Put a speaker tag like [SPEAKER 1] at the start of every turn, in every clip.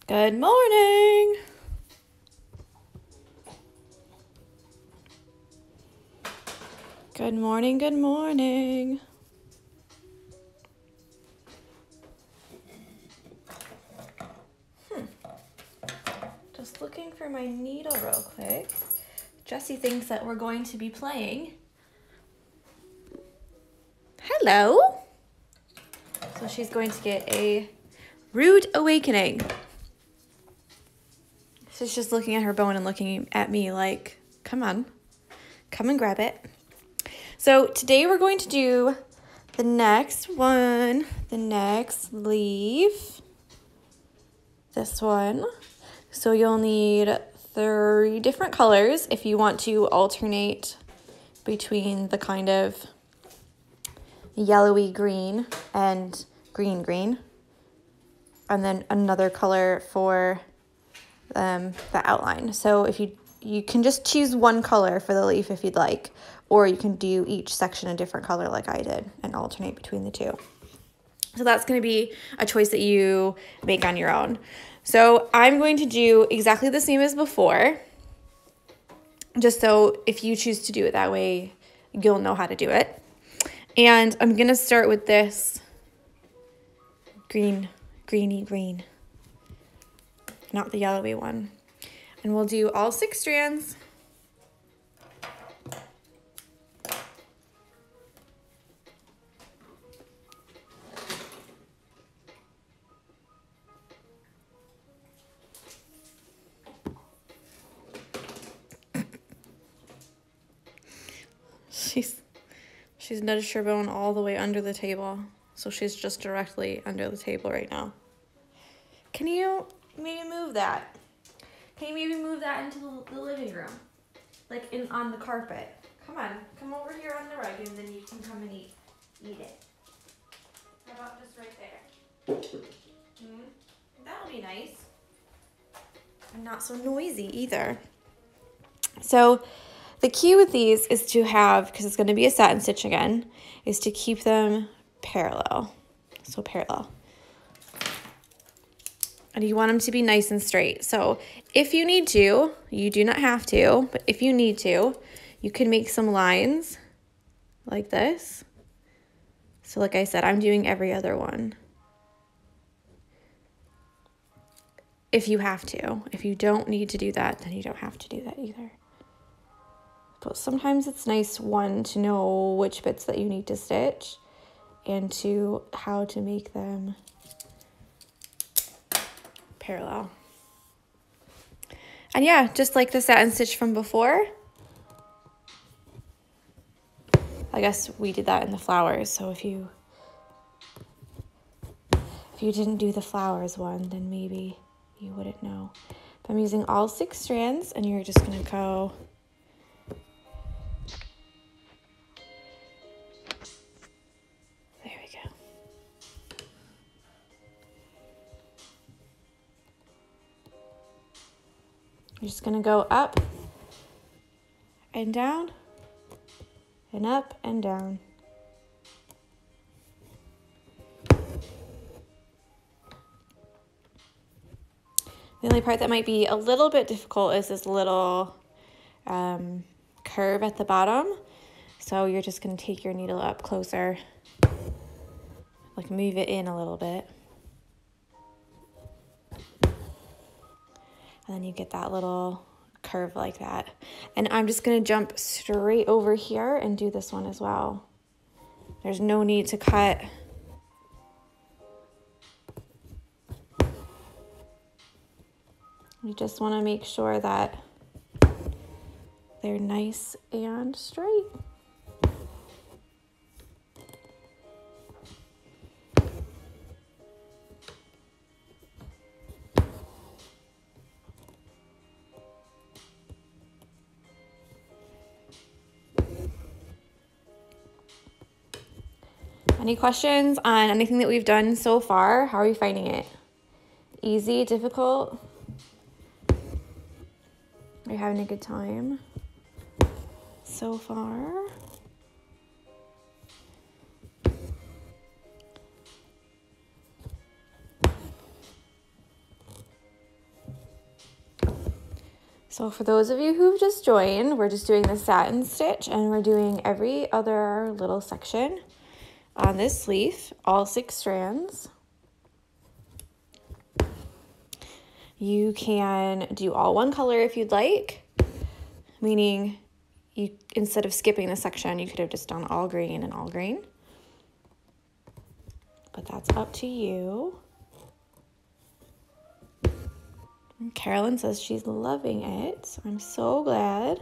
[SPEAKER 1] Good morning. Good morning, good morning. Just looking for my needle real quick. Jessie thinks that we're going to be playing. Hello. So she's going to get a rude awakening. She's just looking at her bone and looking at me like, come on, come and grab it. So today we're going to do the next one, the next leaf, this one. So you'll need 3 different colors if you want to alternate between the kind of yellowy green and green, and then another color for the outline. So if you can just choose one color for the leaf if you'd like, or you can do each section a different color like I did and alternate between the two. So that's going to be a choice that you make on your own. So I'm going to do exactly the same as before, just so if you choose to do it that way, you'll know how to do it. And I'm going to start with this greeny green, not the yellowy one. And we'll do all 6 strands. She's nudged her bone all the way under the table. So she's just directly under the table right now. Can you maybe move that? Can you maybe move that into the living room? Like on the carpet. Come on, come over here on the rug and then you can come and eat it. How about just right there? That'll be nice. And not so noisy either. So the key with these is to have, because it's going to be a satin stitch again, is to keep them parallel. So parallel. And you want them to be nice and straight. So if you need to, you do not have to, but if you need to, you can make some lines like this. So like I said, I'm doing every other one. If you have to. If you don't need to do that, then you don't have to do that either. But sometimes it's nice, one, to know which bits that you need to stitch, and 2, how to make them parallel. And yeah, just like the satin stitch from before. I guess we did that in the flowers, so if you didn't do the flowers one, then maybe you wouldn't know. But I'm using all 6 strands, and you're just gonna go You're just gonna go up and down and up and down. The only part that might be a little bit difficult is this little curve at the bottom. So you're just gonna take your needle up closer, like move it in a little bit. And then you get that little curve like that. And I'm just gonna jump straight over here and do this one as well. There's no need to cut. You just wanna make sure that they're nice and straight. Any questions on anything that we've done so far? How are you finding it? Easy, difficult? Are you having a good time so far? So for those of you who've just joined, we're just doing the satin stitch, and we're doing every other little section on this sleeve, all 6 strands. You can do all one color if you'd like, meaning you, instead of skipping the section, you could have just done all green and all green. But that's up to you. And Carolyn says she's loving it. I'm so glad.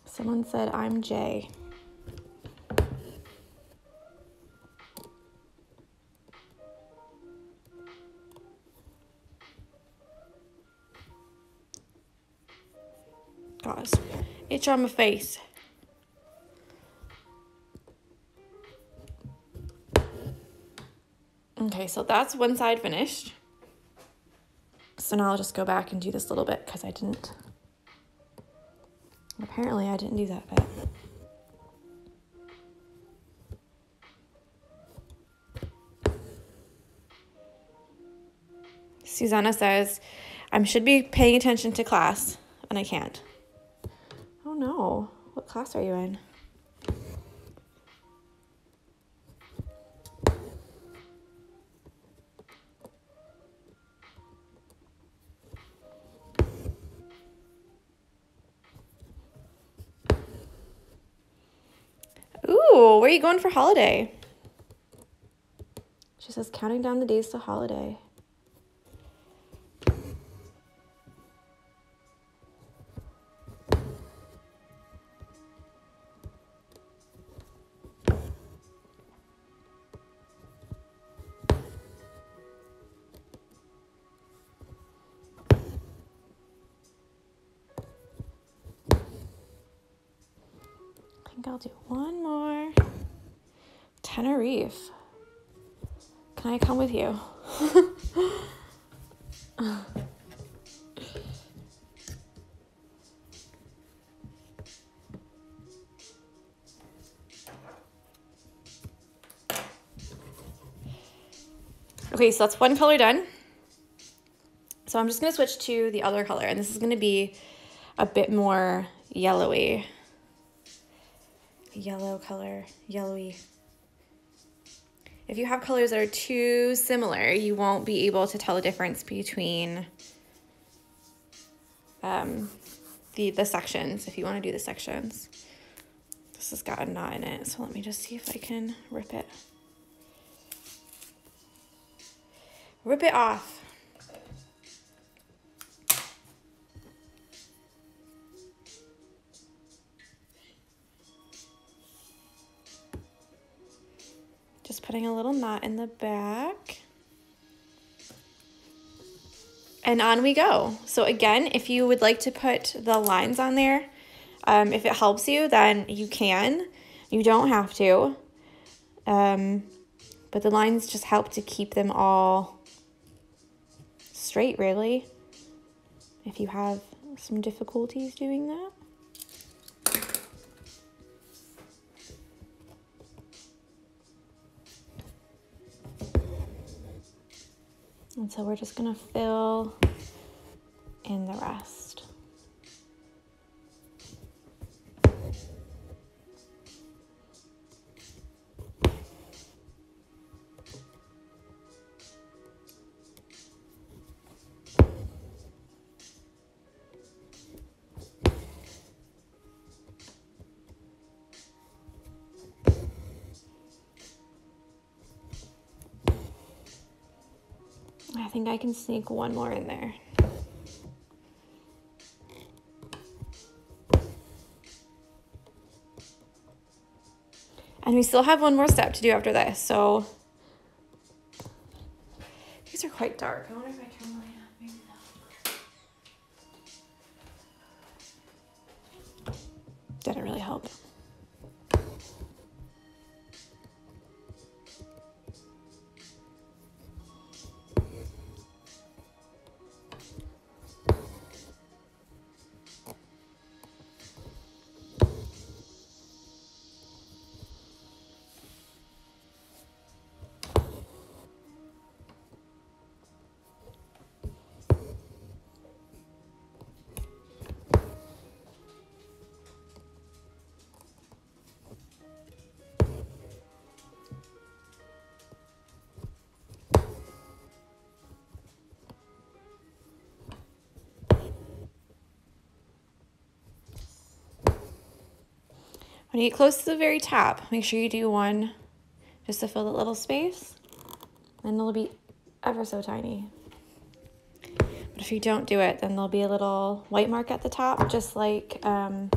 [SPEAKER 1] Someone said I'm Jay. Guys, itch on my face. Okay, so that's one side finished. So now I'll just go back and do this little bit because apparently I didn't do that bit. Susanna says, I should be paying attention to class, and I can't. Oh no, what class are you in? Ooh, where are you going for holiday? She says, counting down the days to holiday. I think I'll do one more. Tenerife. Can I come with you? Okay, so that's one color done. So I'm just going to switch to the other color, and this is going to be a bit more yellowy. Yellow color, yellowy. If you have colors that are too similar, you won't be able to tell the difference between the sections, if you want to do the sections. This has got a knot in it, so let me just see if I can rip it. Rip it off. Just putting a little knot in the back. And on we go. So again, if you would like to put the lines on there, if it helps you, then you can. You don't have to. But the lines just help to keep them all straight, really, if you have some difficulties doing that. And so we're just gonna fill in the rest. I think I can sneak one more in there. And we still have one more step to do after this, so these are quite dark. I wonder if I can light up. Maybe no. Didn't really help. When you get close to the very top, make sure you do one just to fill the little space, and it'll be ever so tiny. But if you don't do it, then there'll be a little white mark at the top, just like on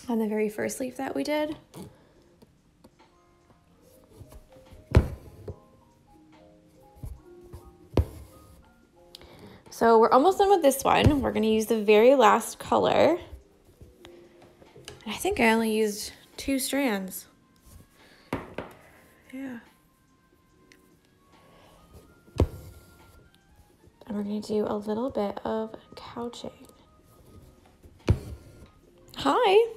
[SPEAKER 1] the very first leaf that we did. So we're almost done with this one. We're gonna use the very last color. And I think I only used 2 strands. Yeah. And we're gonna do a little bit of couching. Hi.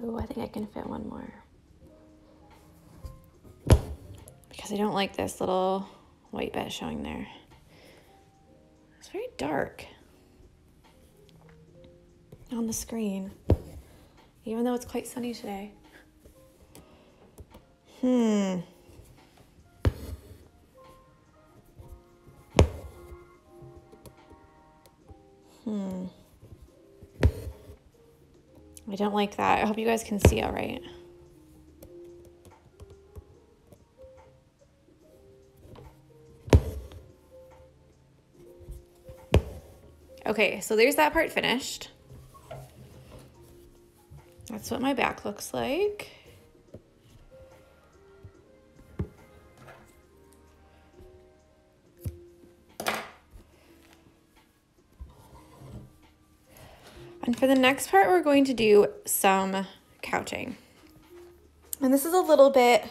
[SPEAKER 1] Oh, I think I can fit one more. Because I don't like this little white bit showing there. It's very dark on the screen, even though it's quite sunny today. I don't like that. I hope you guys can see all right. Okay, so there's that part finished. That's what my back looks like. And for the next part, we're going to do some couching. And this is a little bit,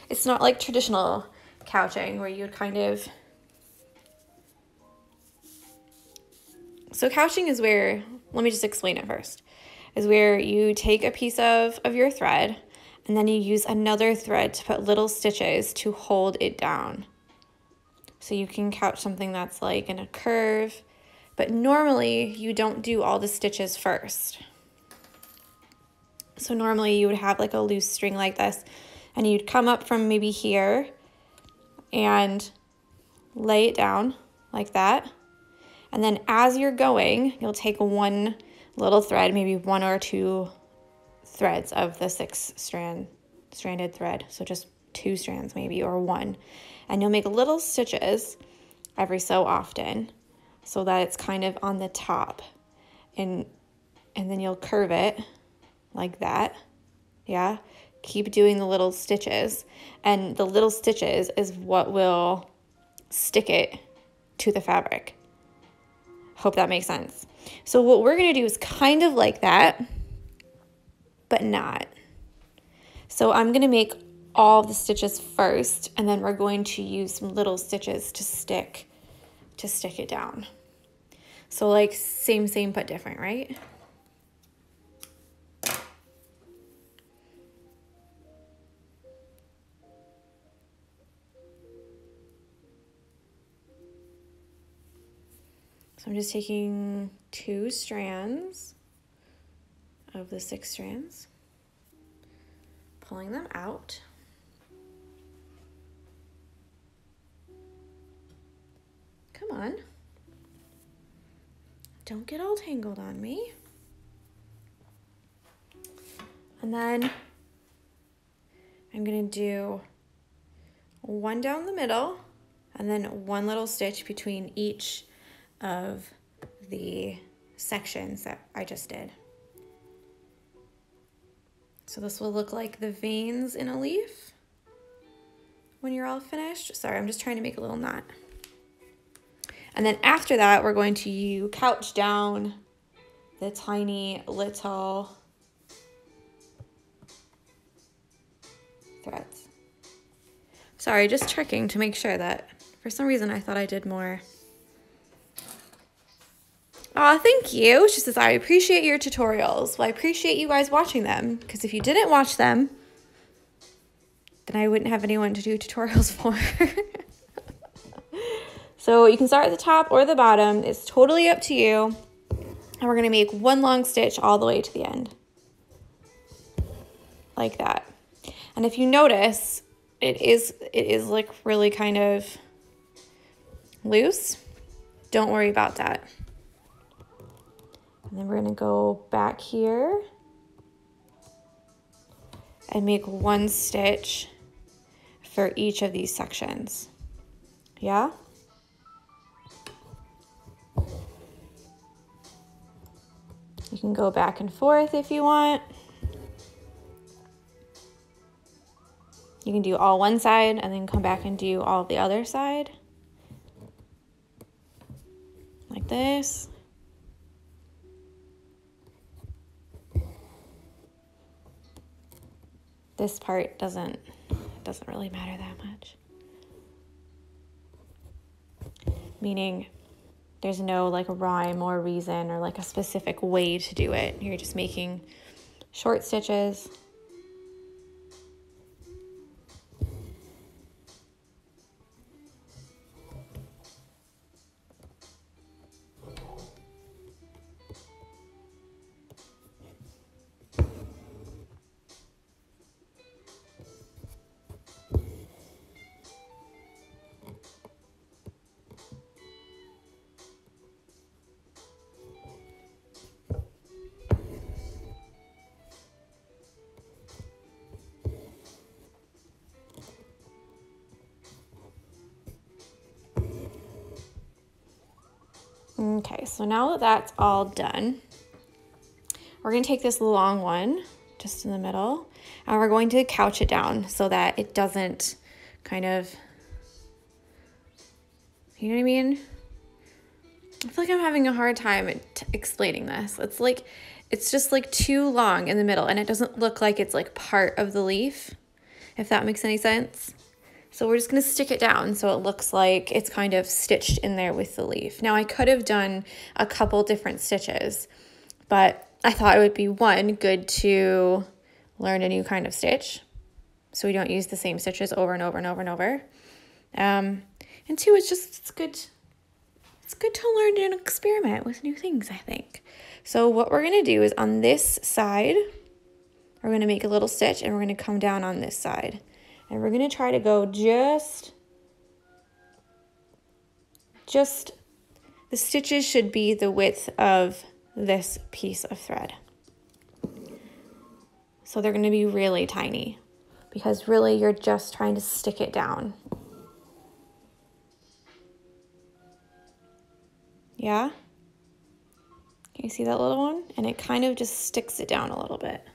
[SPEAKER 1] it's not like traditional couching where you would kind of, so couching is where, let me just explain it first, is where you take a piece of your thread and then you use another thread to put little stitches to hold it down. So you can couch something that's like in a curve, but normally you don't do all the stitches first. So normally you would have like a loose string like this and you'd come up from maybe here and lay it down like that. And then as you're going, you'll take one little thread, maybe 1 or 2 threads of the 6-stranded thread. So just 2 strands maybe, or 1. And you'll make little stitches every so often so that it's kind of on the top. And then you'll curve it like that. Yeah. Keep doing the little stitches. And the little stitches is what will stick it to the fabric. Hope that makes sense. So what we're going to do is kind of like that, but not. So I'm going to make all the stitches first, and then we're going to use some little stitches to stick it down. So like same, but different, right? So I'm just taking 2 strands of the 6 strands, pulling them out. Come on. Don't get all tangled on me. And then I'm gonna do 1 down the middle and then 1 little stitch between each of the sections that I just did. So this will look like the veins in a leaf when you're all finished. Sorry, I'm just trying to make a little knot. And then after that, we're going to couch down the tiny little threads. Sorry, just checking to make sure that, for some reason I thought I did more. Aw, thank you. She says, I appreciate your tutorials. Well, I appreciate you guys watching them, because if you didn't watch them, then I wouldn't have anyone to do tutorials for. So you can start at the top or the bottom. It's totally up to you. And we're going to make 1 long stitch all the way to the end. Like that. And if you notice, it is like really kind of loose. Don't worry about that. And then we're gonna go back here and make one stitch for each of these sections. Yeah? You can go back and forth if you want. You can do all one side and then come back and do all the other side. Like this. This part doesn't really matter that much. Meaning there's no like rhyme or reason or like a specific way to do it. You're just making short stitches. Okay, so now that that's all done, we're going to take this long one just in the middle and we're going to couch it down so that it doesn't kind of, you know what I mean? I feel like I'm having a hard time explaining this. It's just like too long in the middle and it doesn't look like it's like part of the leaf, if that makes any sense. So we're just going to stick it down so it looks like it's kind of stitched in there with the leaf. Now I could have done a couple different stitches, but I thought it would be one, good to learn a new kind of stitch so we don't use the same stitches over and over and over and over. And two, it's good to learn and experiment with new things, I think. So what we're going to do is on this side, we're going to make a little stitch and we're going to come down on this side. And we're going to try to go just the stitches should be the width of this piece of thread. So they're going to be really tiny because really you're just trying to stick it down. Yeah? Can you see that little one? And it kind of just sticks it down a little bit.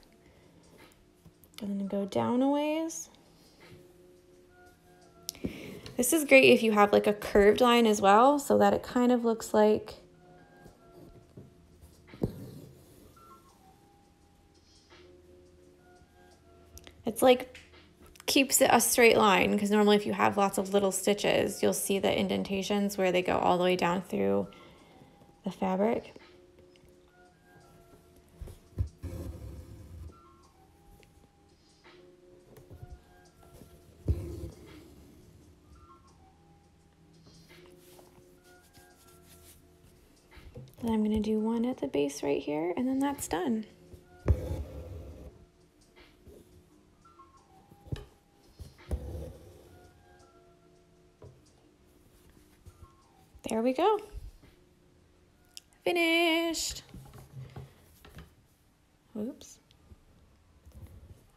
[SPEAKER 1] And then go down a ways. This is great if you have like a curved line as well, so that it kind of looks like it's like keeps it a straight line, because normally if you have lots of little stitches, you'll see the indentations where they go all the way down through the fabric. And I'm going to do one at the base right here, and then that's done. There we go. Finished. Oops.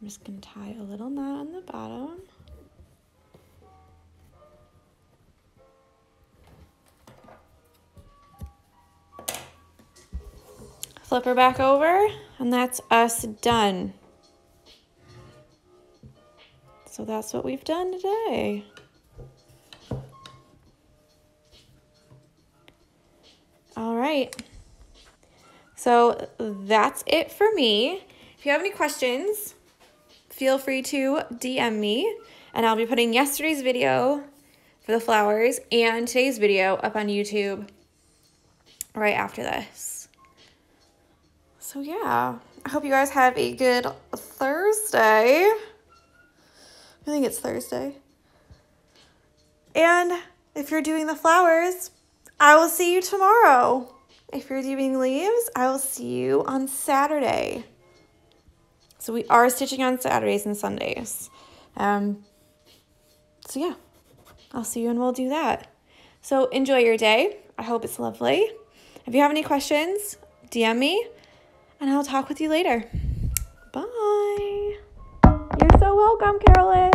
[SPEAKER 1] I'm just going to tie a little knot on the bottom. Flip her back over, and that's us done. So that's what we've done today. All right. So that's it for me. If you have any questions, feel free to DM me, and I'll be putting yesterday's video for the flowers and today's video up on YouTube right after this. So yeah, I hope you guys have a good Thursday. I think it's Thursday. And if you're doing the flowers, I will see you tomorrow. If you're doing leaves, I will see you on Saturday. So we are stitching on Saturdays and Sundays. So yeah, I'll see you and we'll do that. So enjoy your day. I hope it's lovely. If you have any questions, DM me and I'll talk with you later. Bye. You're so welcome, Carolyn.